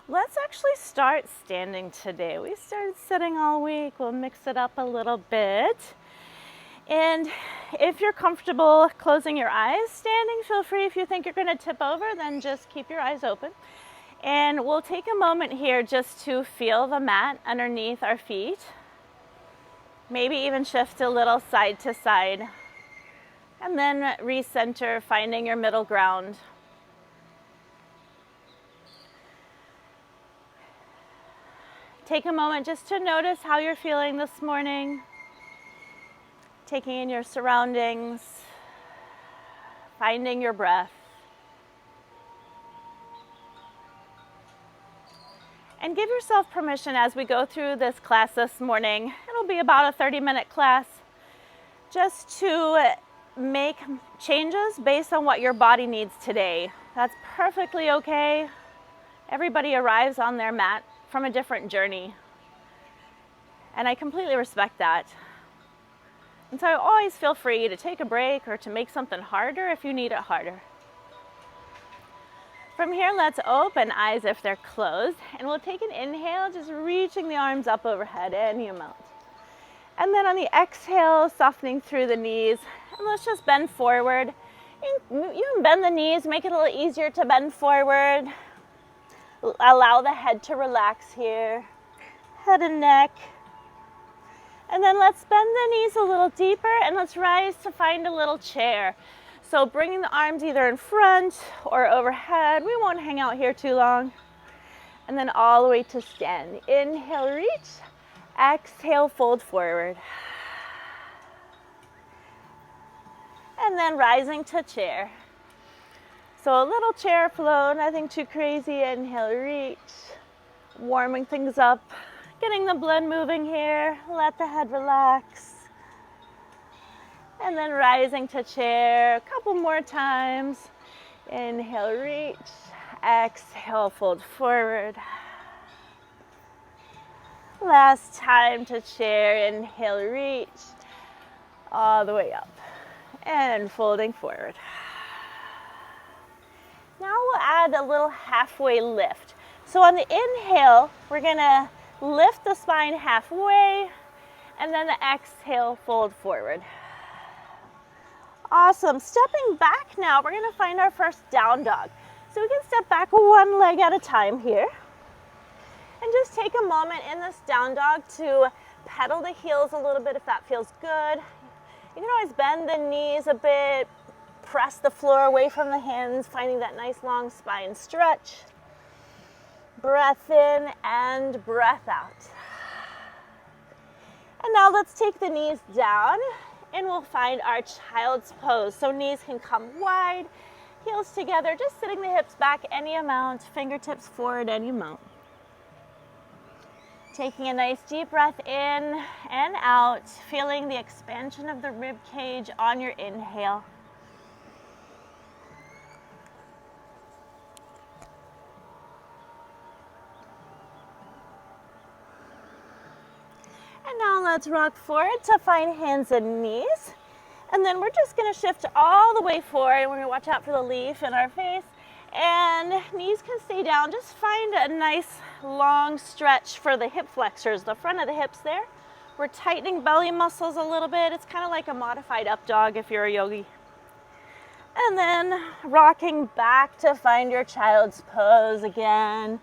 Let's actually start standing today. We started sitting all week. We'll mix it up a little bit. And if you're comfortable closing your eyes standing, feel free. If you think you're going to tip over, then just keep your eyes open. And we'll take a moment here just to feel the mat underneath our feet. Maybe even shift a little side to side. And then recenter, finding your middle ground. Take a moment just to notice how you're feeling this morning. Taking in your surroundings, finding your breath. And give yourself permission as we go through this class this morning. It'll be about a 30-minute class, just to make changes based on what your body needs today. That's perfectly okay. Everybody arrives on their mat from a different journey. And I completely respect that. And so always feel free to take a break or to make something harder if you need it harder. From here, let's open eyes if they're closed. And we'll take an inhale, just reaching the arms up overhead, any amount. And then on the exhale, softening through the knees. And let's just bend forward. You can bend the knees, make it a little easier to bend forward. Allow the head to relax here, head and neck. And then let's bend the knees a little deeper and let's rise to find a little chair. So bringing the arms either in front or overhead. We won't hang out here too long. And then all the way to stand. Inhale, reach. Exhale, fold forward. And then rising to chair. So a little chair flow, nothing too crazy. Inhale, reach. Warming things up. Getting the blood moving here. Let the head relax. And then rising to chair. A couple more times. Inhale, reach. Exhale, fold forward. Last time to chair. Inhale, reach. All the way up. And folding forward. Now we'll add a little halfway lift. So on the inhale, we're going to lift the spine halfway, and then the exhale, fold forward. Awesome. Stepping back now, we're going to find our first down dog. So we can step back one leg at a time here. And just take a moment in this down dog to pedal the heels a little bit if that feels good. You can always bend the knees a bit, press the floor away from the hands, finding that nice long spine stretch. Breath in and breath out. And now let's take the knees down and we'll find our child's pose. So knees can come wide, heels together, just sitting the hips back any amount, fingertips forward any amount. Taking a nice deep breath in and out, feeling the expansion of the rib cage on your inhale. And now let's rock forward to find hands and knees. And then we're just going to shift all the way forward. We're going to watch out for the leaf in our face. And knees can stay down. Just find a nice long stretch for the hip flexors, the front of the hips there. We're tightening belly muscles a little bit. It's kind of like a modified up dog if you're a yogi. And then rocking back to find your child's pose again.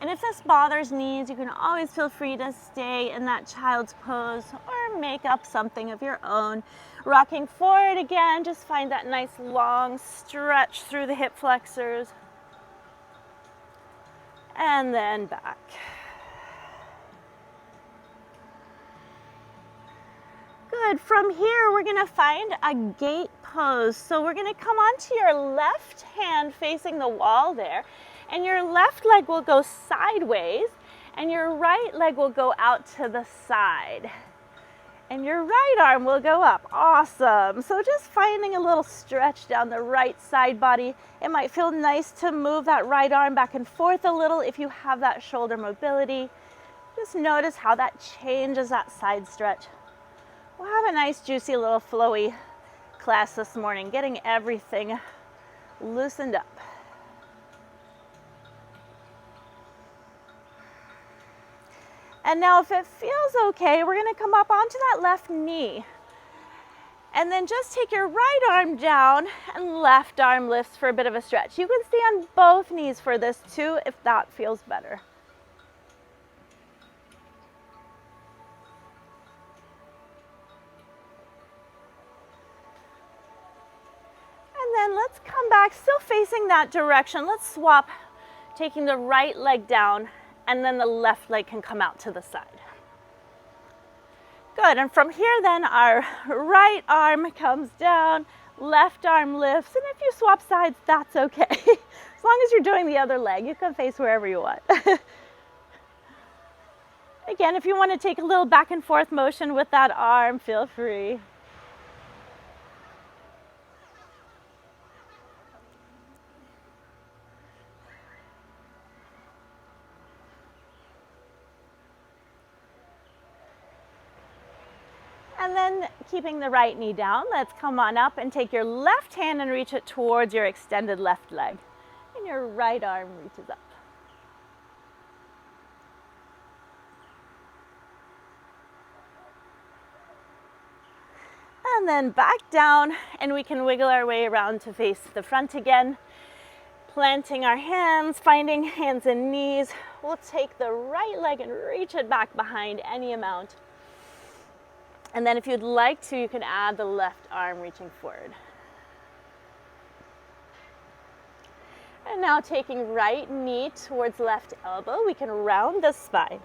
And if this bothers knees, you can always feel free to stay in that child's pose or make up something of your own. Rocking forward again, just find that nice long stretch through the hip flexors. And then back. Good. From here, we're going to find a gate pose. So we're going to come onto your left hand facing the wall there. And your left leg will go sideways, and your right leg will go out to the side. And your right arm will go up. Awesome. So just finding a little stretch down the right side body. It might feel nice to move that right arm back and forth a little if you have that shoulder mobility. Just notice how that changes that side stretch. We'll have a nice, juicy little flowy class this morning, getting everything loosened up. And now if it feels okay, we're gonna come up onto that left knee. And then just take your right arm down and left arm lifts for a bit of a stretch. You can stay on both knees for this too if that feels better. And then let's come back, still facing that direction. Let's swap, taking the right leg down, and then the left leg can come out to the side. Good, and from here then our right arm comes down, left arm lifts, and if you swap sides, that's okay. As long as you're doing the other leg, you can face wherever you want. Again, if you want to take a little back and forth motion with that arm, feel free. And then keeping the right knee down, let's come on up and take your left hand and reach it towards your extended left leg. And your right arm reaches up. And then back down, and we can wiggle our way around to face the front again. Planting our hands, finding hands and knees. We'll take the right leg and reach it back behind any amount. And then if you'd like to, you can add the left arm reaching forward. And now taking right knee towards left elbow, we can round the spine.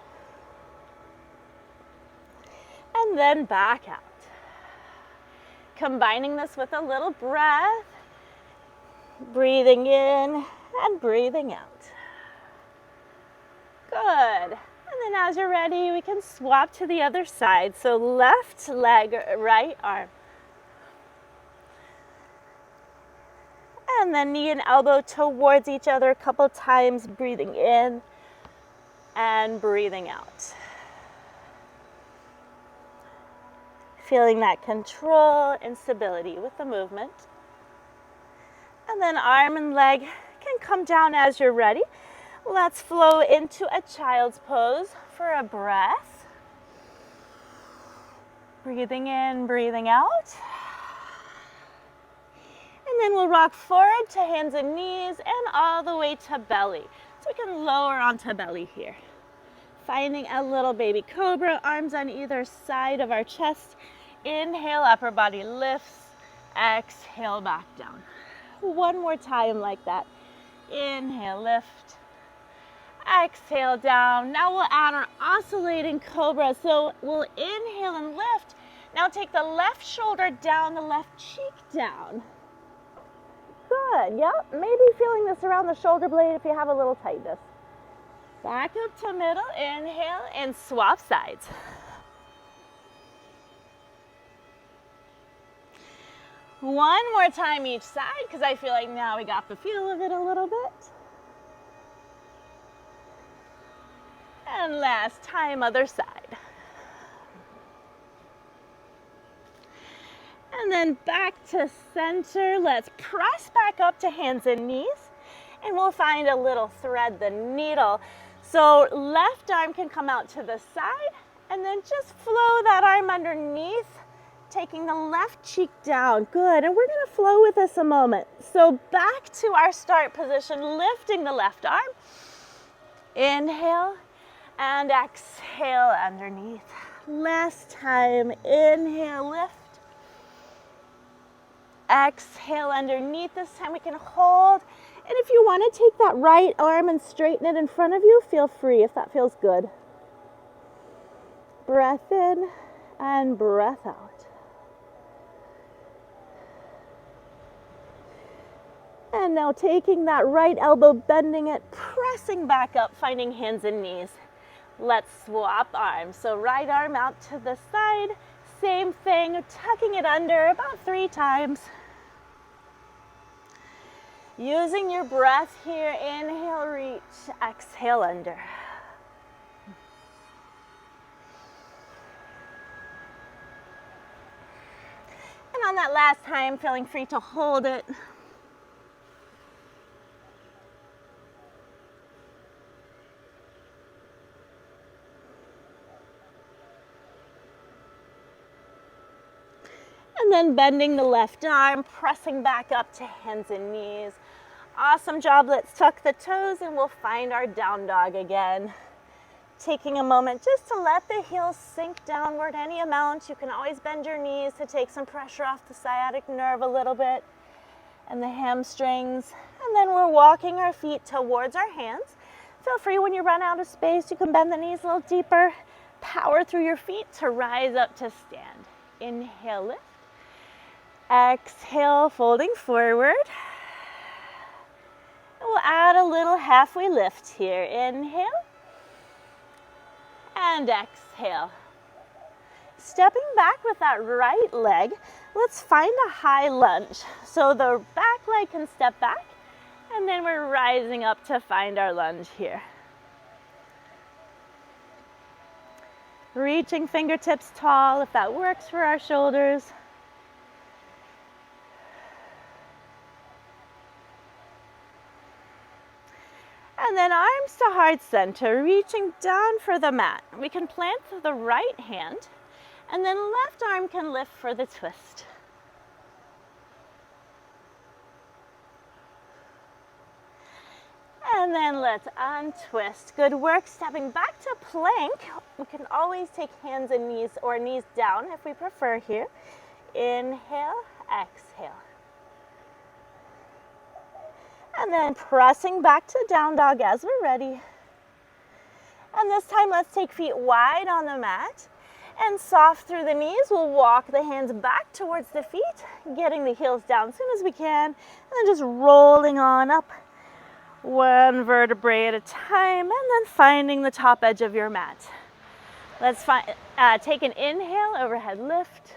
And then back out. Combining this with a little breath, breathing in and breathing out. Good. And then as you're ready, we can swap to the other side. So left leg, right arm. And then knee and elbow towards each other a couple times, breathing in and breathing out. Feeling that control and stability with the movement. And then arm and leg can come down as you're ready. Let's flow into a child's pose for a breath. Breathing in, breathing out. And then we'll rock forward to hands and knees and all the way to belly. So we can lower onto belly here. Finding a little baby cobra, arms on either side of our chest. Inhale, upper body lifts. Exhale, back down. One more time like that. Inhale, lift. Exhale, down. Now we'll add our oscillating cobra. So we'll inhale and lift. Now take the left shoulder down, the left cheek down. Good, yep. Maybe feeling this around the shoulder blade if you have a little tightness. Back up to middle, inhale, and swap sides. One more time each side, because I feel like now we got the feel of it a little bit. And last time, other side. And then back to center. Let's press back up to hands and knees. And we'll find a little thread the needle. So left arm can come out to the side. And then just flow that arm underneath, taking the left cheek down. Good. And we're going to flow with this a moment. So back to our start position, lifting the left arm. Inhale and exhale underneath. Last time. Inhale, lift. Exhale underneath. This time we can hold. And if you want to take that right arm and straighten it in front of you, feel free if that feels good. Breath in and breath out. And now taking that right elbow, bending it, pressing back up, finding hands and knees. Let's swap arms. So right arm out to the side. Same thing, tucking it under about 3 times. Using your breath here, inhale, reach, exhale, under. And on that last time, feeling free to hold it. And then bending the left arm, pressing back up to hands and knees. Awesome job. Let's tuck the toes and we'll find our down dog again. Taking a moment just to let the heels sink downward any amount. You can always bend your knees to take some pressure off the sciatic nerve a little bit and the hamstrings. And then we're walking our feet towards our hands. Feel free when you run out of space, you can bend the knees a little deeper. Power through your feet to rise up to stand. Inhale, lift. Exhale, folding forward. We'll add a little halfway lift here. Inhale. And exhale. Stepping back with that right leg, let's find a high lunge. So the back leg can step back, and then we're rising up to find our lunge here. Reaching fingertips tall if that works for our shoulders. And then arms to heart center, reaching down for the mat. We can plant the right hand, and then left arm can lift for the twist. And then let's untwist. Good work. Stepping back to plank. We can always take hands and knees or knees down if we prefer here. Inhale, exhale. And then pressing back to down dog as we're ready. And this time let's take feet wide on the mat and soft through the knees. We'll walk the hands back towards the feet, getting the heels down as soon as we can, and then just rolling on up. One vertebrae at a time, and then finding the top edge of your mat. Let's take an inhale, overhead lift.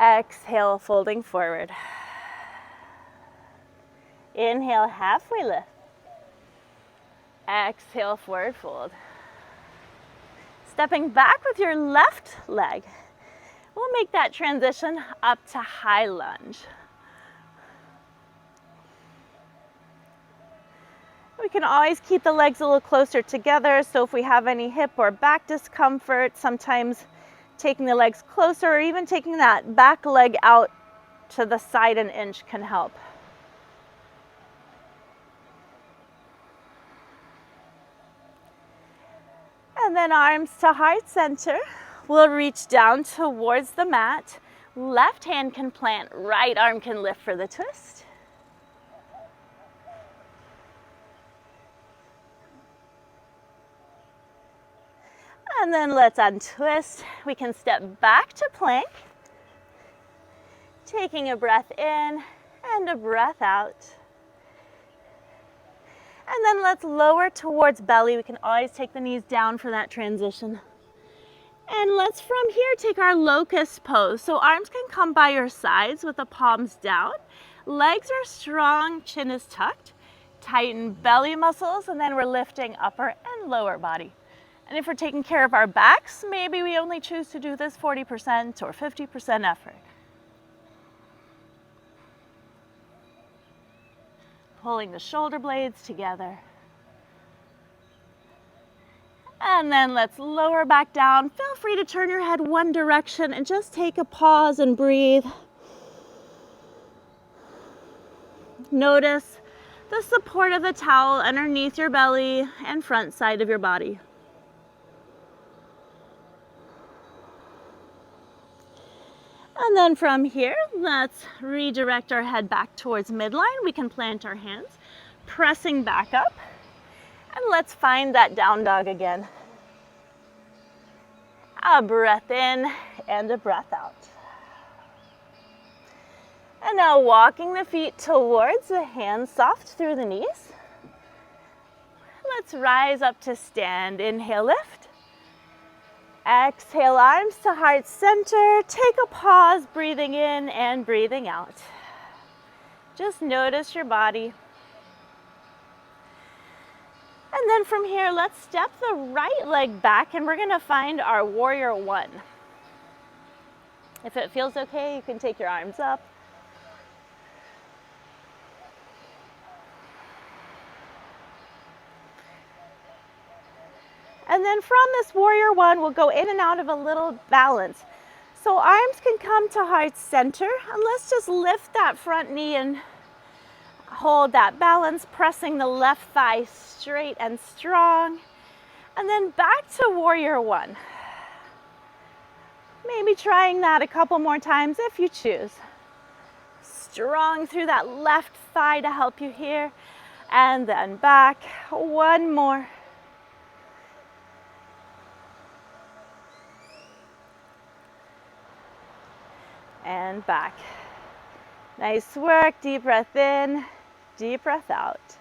Exhale, folding forward. Inhale, halfway lift. Exhale, forward fold. Stepping back with your left leg. We'll make that transition up to high lunge. We can always keep the legs a little closer together, so if we have any hip or back discomfort, sometimes taking the legs closer or even taking that back leg out to the side an inch can help. And then arms to heart center. We'll reach down towards the mat. Left hand can plant, right arm can lift for the twist. And then let's untwist. We can step back to plank. Taking a breath in and a breath out. And then let's lower towards belly. We can always take the knees down for that transition. And let's from here take our locust pose. So arms can come by your sides with the palms down. Legs are strong, chin is tucked. Tighten belly muscles, and then we're lifting upper and lower body. And if we're taking care of our backs, maybe we only choose to do this 40% or 50% effort. Pulling the shoulder blades together. And then let's lower back down. Feel free to turn your head one direction and just take a pause and breathe. Notice the support of the towel underneath your belly and front side of your body. And then from here, let's redirect our head back towards midline. We can plant our hands, pressing back up. And let's find that down dog again. A breath in and a breath out. And now walking the feet towards the hands, soft through the knees. Let's rise up to stand. Inhale, lift. Exhale, arms to heart center. Take a pause, breathing in and breathing out. Just notice your body. And then from here, let's step the right leg back and we're gonna find our warrior one. If it feels okay, you can take your arms up. And then from this warrior one, we'll go in and out of a little balance. So arms can come to heart center, and let's just lift that front knee and hold that balance, pressing the left thigh straight and strong. And then back to warrior one. Maybe trying that a couple more times if you choose. Strong through that left thigh to help you here. And then back, one more. And back. Nice work, deep breath in, deep breath out.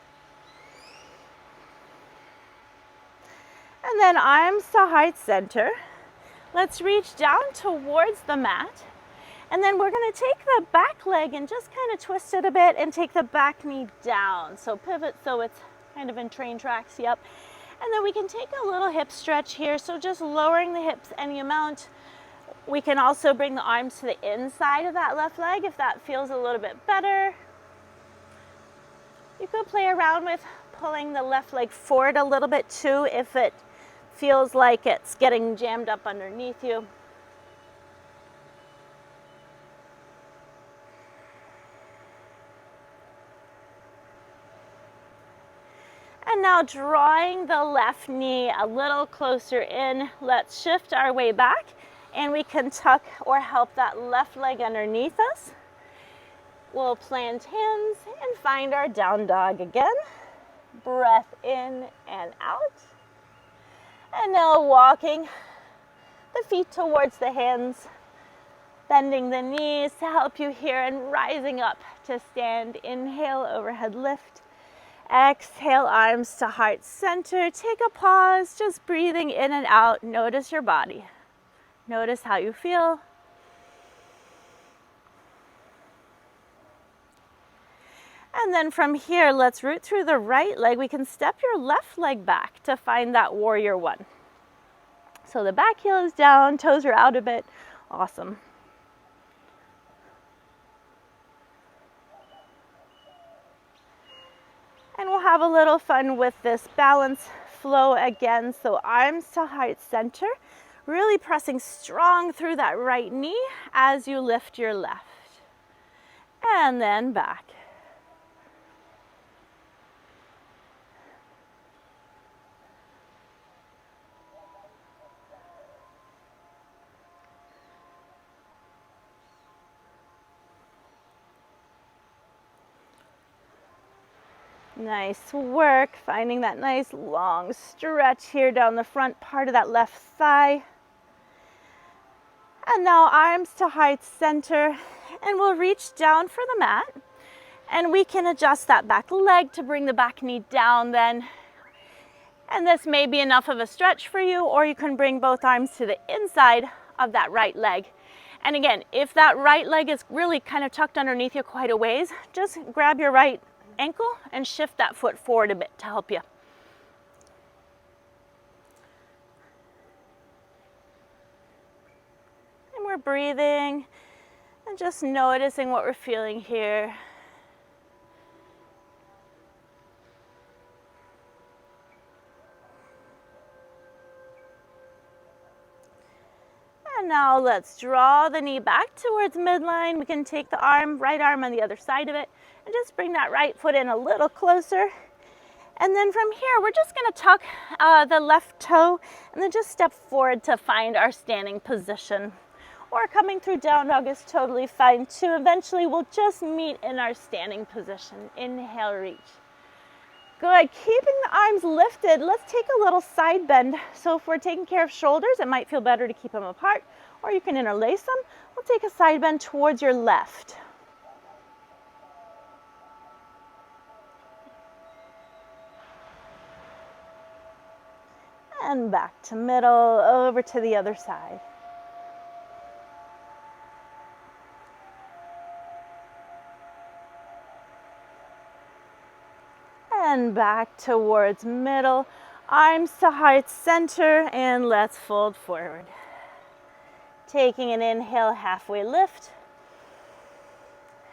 And then arms to heart center. Let's reach down towards the mat. And then we're going to take the back leg and just kind of twist it a bit and take the back knee down. So pivot so it's kind of in train tracks, yep. And then we can take a little hip stretch here. So just lowering the hips any amount. We can also bring the arms to the inside of that left leg if that feels a little bit better. You could play around with pulling the left leg forward a little bit too if it feels like it's getting jammed up underneath you. And now drawing the left knee a little closer in, let's shift our way back and we can tuck or help that left leg underneath us. We'll plant hands and find our down dog again. Breath in and out. And now walking the feet towards the hands, bending the knees to help you here and rising up to stand. Inhale, overhead lift. Exhale, arms to heart center. Take a pause, just breathing in and out. Notice your body. Notice how you feel. And then from here, let's root through the right leg. We can step your left leg back to find that warrior one. So the back heel is down, toes are out a bit. Awesome. And we'll have a little fun with this balance flow again. So arms to heart center, really pressing strong through that right knee as you lift your left. And then back. Nice work, finding that nice long stretch here down the front part of that left thigh. And now arms to heart center, and we'll reach down for the mat. And we can adjust that back leg to bring the back knee down then. And this may be enough of a stretch for you, or you can bring both arms to the inside of that right leg. And again, if that right leg is really kind of tucked underneath you quite a ways, just grab your right ankle and shift that foot forward a bit to help you. And we're breathing and just noticing what we're feeling here. And now let's draw the knee back towards midline. We can take the right arm on the other side of it and just bring that right foot in a little closer. And then from here, we're just gonna tuck the left toe and then just step forward to find our standing position. Or coming through down dog is totally fine too. Eventually, we'll just meet in our standing position. Inhale, reach. Good, keeping the arms lifted, let's take a little side bend. So if we're taking care of shoulders, it might feel better to keep them apart, or you can interlace them. We'll take a side bend towards your left. And back to middle, over to the other side. And back towards middle, arms to heart center, and let's fold forward. Taking an inhale, halfway lift.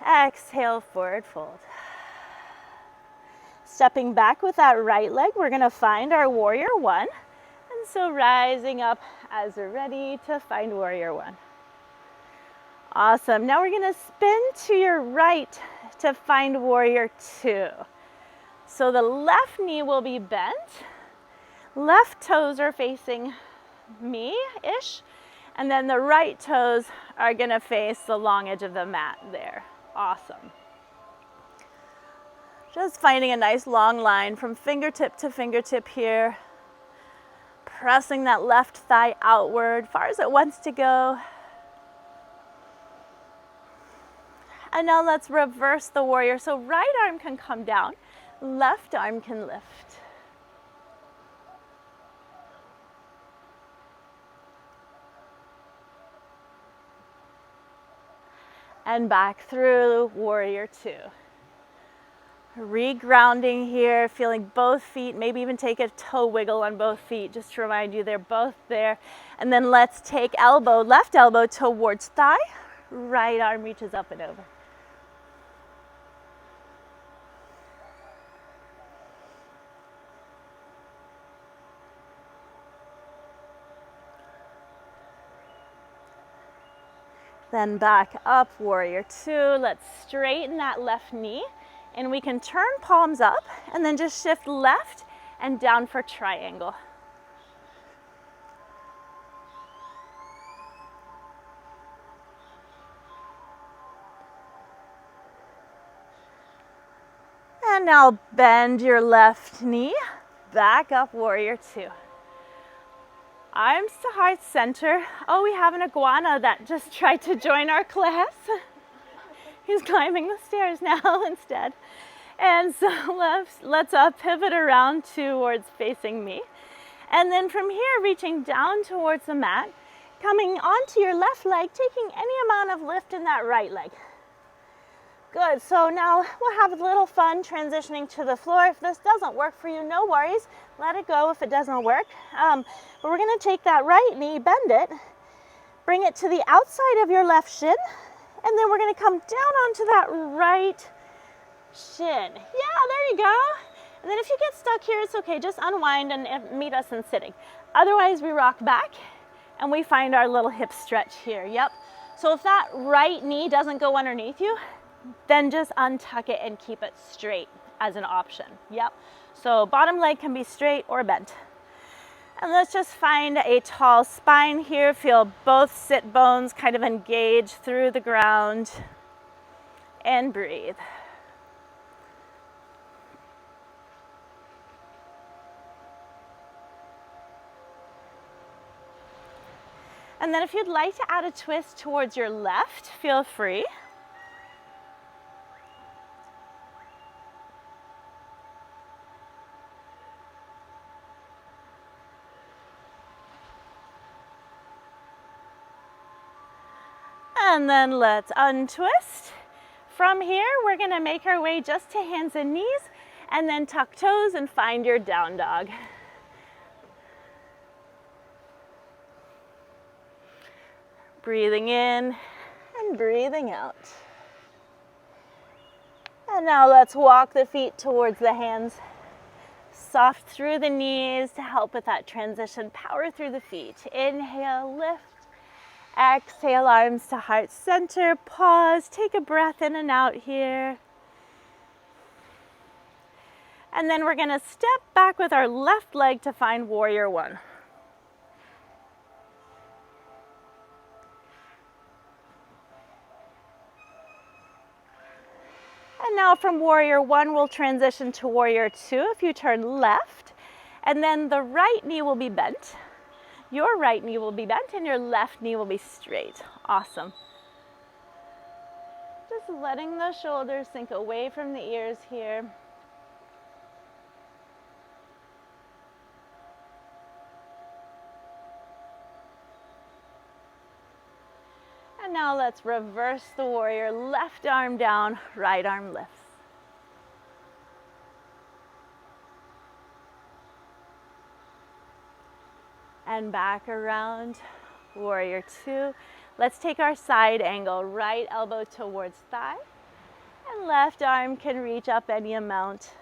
Exhale, forward fold. Stepping back with that right leg, we're gonna find our warrior one. And so rising up as we're ready to find warrior one. Awesome. Now we're going to spin to your right to find warrior two. So the left knee will be bent. Left toes are facing me-ish. And then the right toes are going to face the long edge of the mat there. Awesome. Just finding a nice long line from fingertip to fingertip here. Pressing that left thigh outward, far as it wants to go. And now let's reverse the warrior. So right arm can come down, left arm can lift. And back through warrior two. Regrounding here, feeling both feet, maybe even take a toe wiggle on both feet just to remind you they're both there. And then let's take elbow, left elbow towards thigh, right arm reaches up and over. Then back up, warrior two. Let's straighten that left knee. And we can turn palms up and then just shift left and down for triangle. And now bend your left knee, back up, warrior two. Arms to heart center. Oh, we have an iguana that just tried to join our class. He's climbing the stairs now instead. And so let's pivot around towards facing me. And then from here, reaching down towards the mat, coming onto your left leg, taking any amount of lift in that right leg. Good, so now we'll have a little fun transitioning to the floor. If this doesn't work for you, no worries. Let it go if it doesn't work. But we're gonna take that right knee, bend it, bring it to the outside of your left shin, and then we're gonna come down onto that right shin. Yeah, there you go. And then if you get stuck here, it's okay, just unwind and meet us in sitting. Otherwise, we rock back and we find our little hip stretch here. Yep. So if that right knee doesn't go underneath you, then just untuck it and keep it straight as an option. Yep. So bottom leg can be straight or bent. And let's just find a tall spine here. Feel both sit bones kind of engage through the ground. And breathe. And then if you'd like to add a twist towards your left, feel free. And then let's untwist. From here, we're gonna make our way just to hands and knees, and then tuck toes and find your down dog. Breathing in and breathing out. And now let's walk the feet towards the hands. Soft through the knees to help with that transition. Power through the feet. Inhale, lift. Exhale, arms to heart center. Pause, take a breath in and out here. And then we're gonna step back with our left leg to find warrior one. And now from warrior one, we'll transition to warrior two. If you turn left, and then the right knee will be bent. Your right knee will be bent and your left knee will be straight. Awesome. Just letting the shoulders sink away from the ears here. And now let's reverse the warrior. Left arm down, right arm lifts. And back around, warrior two. Let's take our side angle, right elbow towards thigh, and left arm can reach up any amount.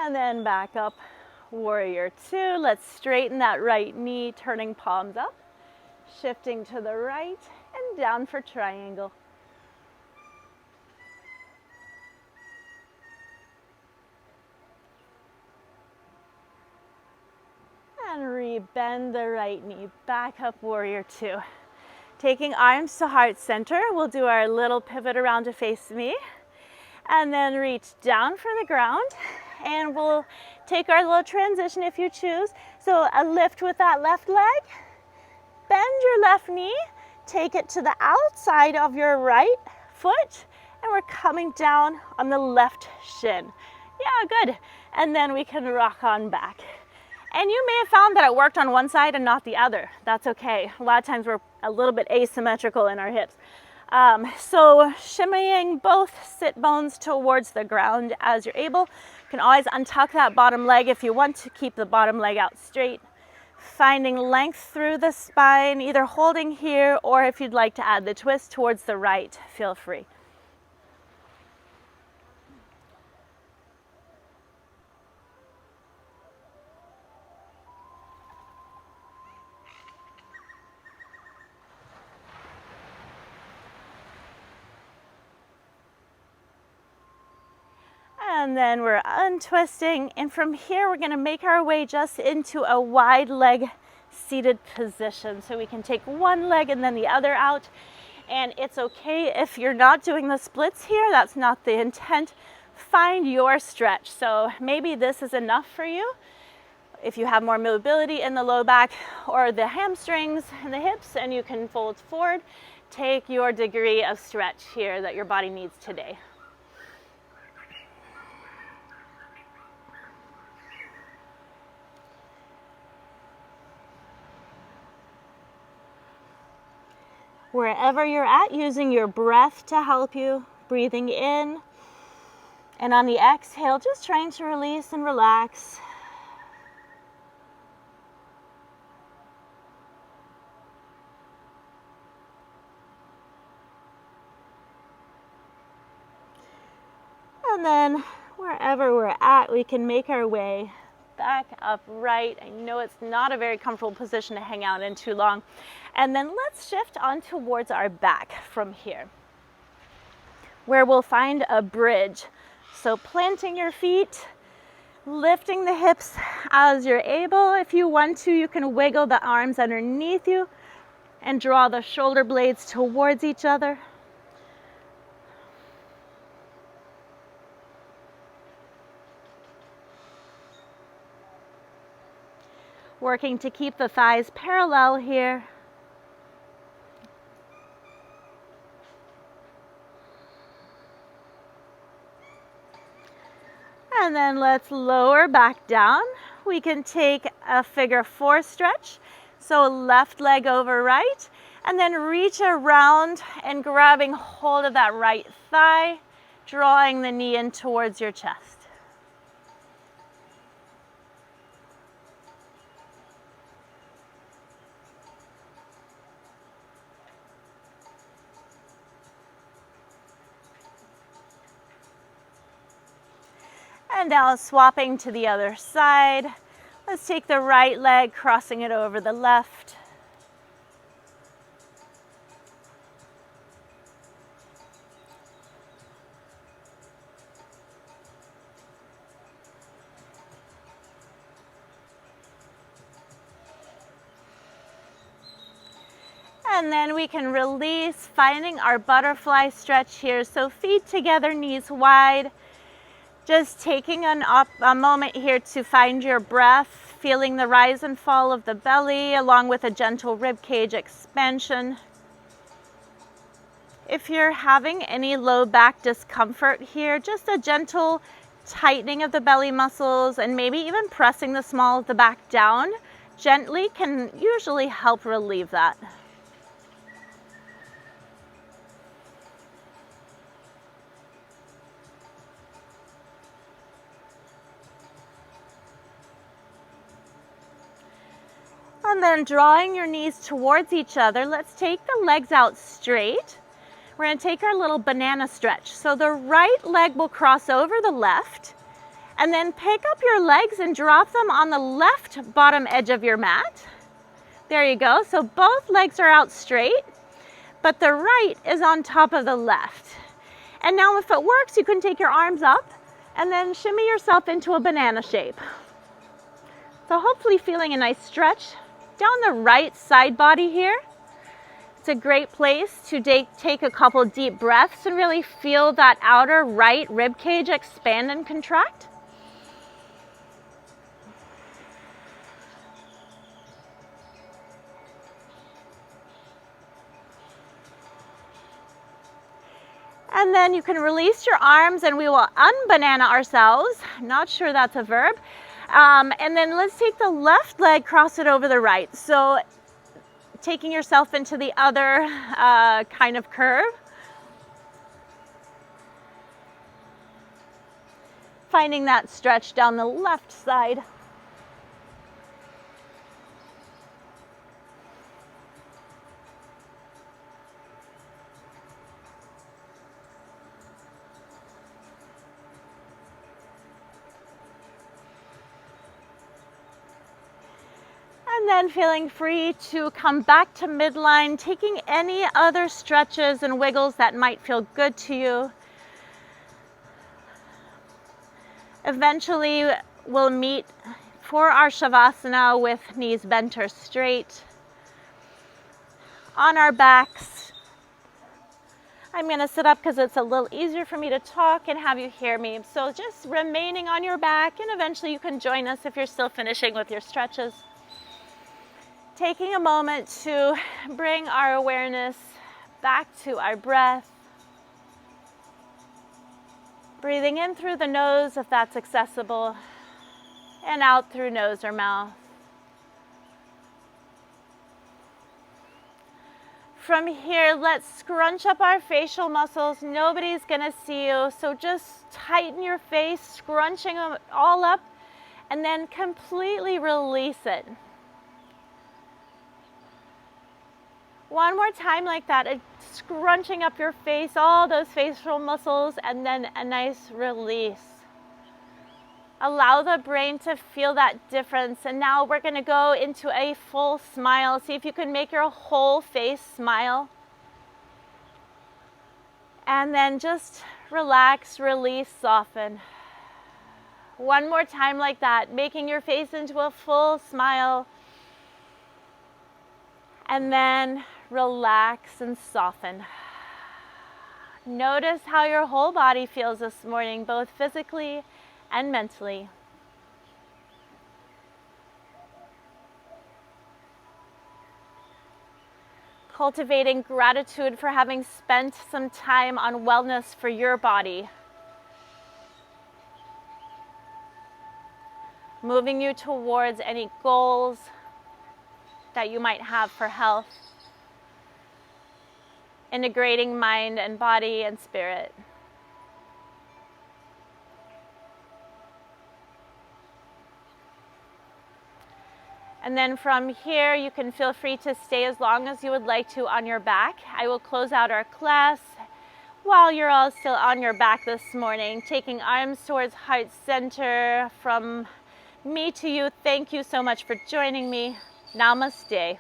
And then back up, warrior two. Let's straighten that right knee, turning palms up, shifting to the right, and down for triangle. And re-bend the right knee, back up, warrior two. Taking arms to heart center, we'll do our little pivot around to face me, and then reach down for the ground, and we'll take our little transition if you choose. So a lift with that left leg, bend your left knee, take it to the outside of your right foot, and we're coming down on the left shin. Yeah, good. And then we can rock on back. And you may have found that it worked on one side and not the other. That's okay. A lot of times we're a little bit asymmetrical in our hips. So shimmying both sit bones towards the ground as you're able. You can always untuck that bottom leg if you want to keep the bottom leg out straight. Finding length through the spine, either holding here or if you'd like to add the twist towards the right, feel free. And then we're untwisting, and from here we're going to make our way just into a wide leg seated position. So we can take one leg and then the other out, and it's okay if you're not doing the splits here. That's not the intent. Find your stretch. So maybe this is enough for you if you have more mobility in the low back or the hamstrings and the hips, and you can fold forward. Take your degree of stretch here that your body needs today. Wherever you're at, using your breath to help you, breathing in, and on the exhale, just trying to release and relax. And then wherever we're at, we can make our way back upright. I know it's not a very comfortable position to hang out in too long. And then let's shift on towards our back from here, where we'll find a bridge. So planting your feet, lifting the hips as you're able. If you want to, you can wiggle the arms underneath you and draw the shoulder blades towards each other. Working to keep the thighs parallel here. And then let's lower back down. We can take a figure four stretch. So left leg over right, and then reach around and grabbing hold of that right thigh, drawing the knee in towards your chest. And now swapping to the other side. Let's take the right leg, crossing it over the left. And then we can release, finding our butterfly stretch here. So feet together, knees wide. Just taking a moment here to find your breath, feeling the rise and fall of the belly along with a gentle rib cage expansion. If you're having any low back discomfort here, just a gentle tightening of the belly muscles and maybe even pressing the small of the back down gently can usually help relieve that. And then drawing your knees towards each other, let's take the legs out straight. We're going to take our little banana stretch. So the right leg will cross over the left, And then pick up your legs and drop them on the left bottom edge of your mat. There you go. So both legs are out straight, but the right is on top of the left. And now if it works, you can take your arms up and then shimmy yourself into a banana shape. So hopefully feeling a nice stretch down the right side body here. It's a great place to take a couple deep breaths and really feel that outer right rib cage expand and contract. And then you can release your arms and we will unbanana ourselves. Not sure that's a verb. And then let's take the left leg, cross it over the right. So taking yourself into the other kind of curve. Finding that stretch down the left side. And then feeling free to come back to midline, taking any other stretches and wiggles that might feel good to you. Eventually, we'll meet for our Shavasana with knees bent or straight. On our backs. I'm going to sit up because it's a little easier for me to talk and have you hear me. So just remaining on your back, and eventually you can join us if you're still finishing with your stretches. Taking a moment to bring our awareness back to our breath. Breathing in through the nose if that's accessible, and out through nose or mouth. From here, let's scrunch up our facial muscles. Nobody's gonna see you, so just tighten your face, scrunching them all up, and then completely release it. One more time like that, scrunching up your face, all those facial muscles, and then a nice release. Allow the brain to feel that difference. And now we're going to go into a full smile. See if you can make your whole face smile. And then just relax, release, soften. One more time like that, making your face into a full smile. And then relax and soften. Notice how your whole body feels this morning, both physically and mentally. Cultivating gratitude for having spent some time on wellness for your body. Moving you towards any goals that you might have for health. Integrating mind and body and spirit. And then from here, you can feel free to stay as long as you would like to on your back. I will close out our class while you're all still on your back this morning, taking arms towards heart center. From me to you, thank you so much for joining me. Namaste.